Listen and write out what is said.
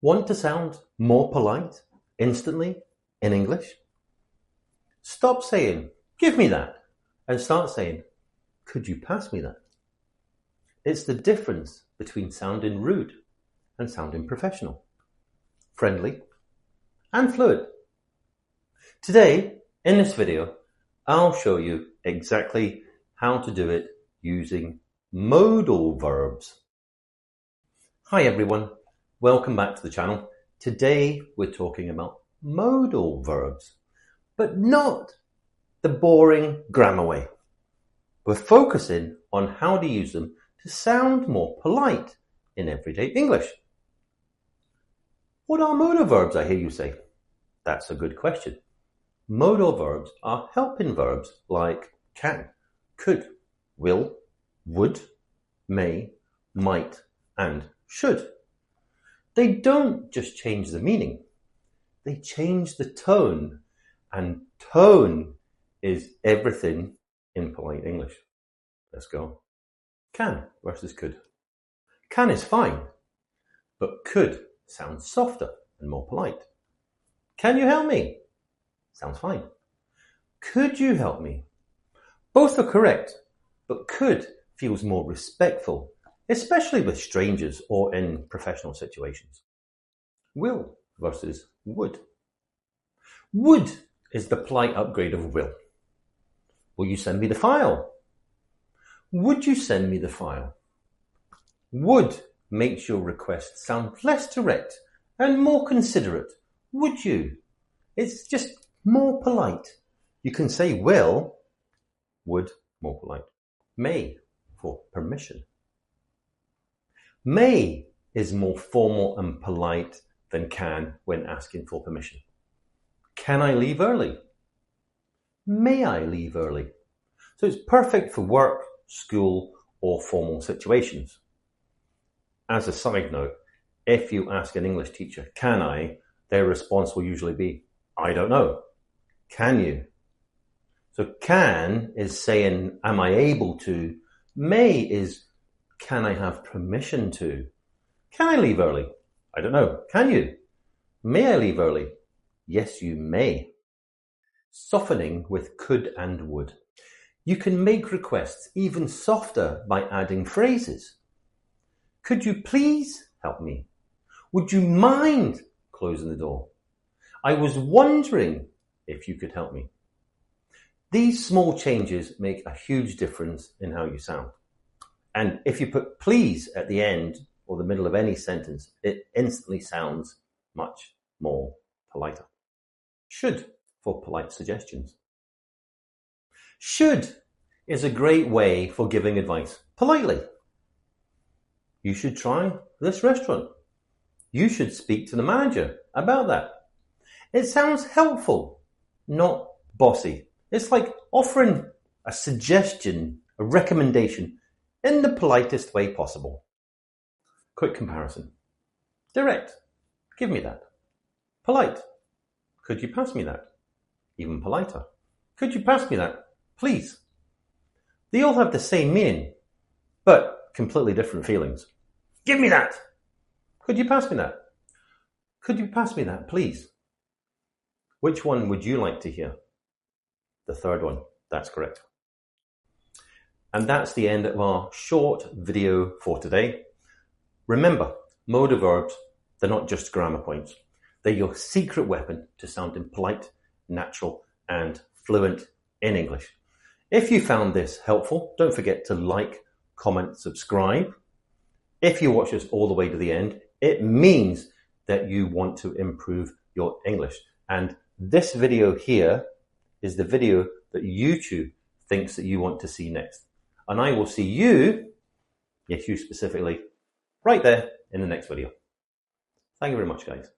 Want to sound more polite instantly in English? Stop saying, "Give me that," and start saying, "Could you pass me that?" It's the difference between sounding rude and sounding professional, friendly and fluent. Today, in this video, I'll show you exactly how to do it using modal verbs. Hi everyone, welcome back to the channel. Today we're talking about modal verbs, but not the boring grammar way. We're focusing on how to use them to sound more polite in everyday English. What are modal verbs, I hear you say? That's a good question. Modal verbs are helping verbs like can, could, will, would, may, might, and should. They don't just change the meaning, they change the tone, and tone is everything in polite English. Let's go. Can versus could. Can is fine, but could sounds softer and more polite. Can you help me? Sounds fine. Could you help me? Both are correct, but could feels more respectful, especially with strangers or in professional situations. Will versus would. Would is the polite upgrade of will. Will you send me the file? Would you send me the file? Would makes your request sound less direct and more considerate. Would you? It's just more polite. You can say will, would, more polite. May, for permission. May is more formal and polite than can when asking for permission. Can I leave early? May I leave early? So it's perfect for work, school, or formal situations. As a side note, if you ask an English teacher, can I, their response will usually be, I don't know. Can you? So can is saying, am I able to? May is, can I have permission to? Can I leave early? I don't know. Can you? May I leave early? Yes, you may. Softening with could and would. You can make requests even softer by adding phrases. Could you please help me? Would you mind closing the door? I was wondering if you could help me. These small changes make a huge difference in how you sound. And if you put please at the end or the middle of any sentence, it instantly sounds much more politer. Should for polite suggestions. Should is a great way for giving advice politely. You should try this restaurant. You should speak to the manager about that. It sounds helpful, not bossy. It's like offering a suggestion, a recommendation in the politest way possible. Quick comparison. Direct. Give me that. Polite. Could you pass me that? Even politer. Could you pass me that, please? They all have the same meaning, but completely different feelings. Give me that. Could you pass me that? Could you pass me that, please? Which one would you like to hear? The third one. That's correct. And that's the end of our short video for today. Remember, modal verbs, they're not just grammar points. They're your secret weapon to sounding polite, natural, and fluent in English. If you found this helpful, don't forget to like, comment, subscribe. If you watch us all the way to the end, it means that you want to improve your English. And this video here is the video that YouTube thinks that you want to see next. And I will see you, yes, you specifically, right there in the next video. Thank you very much, guys.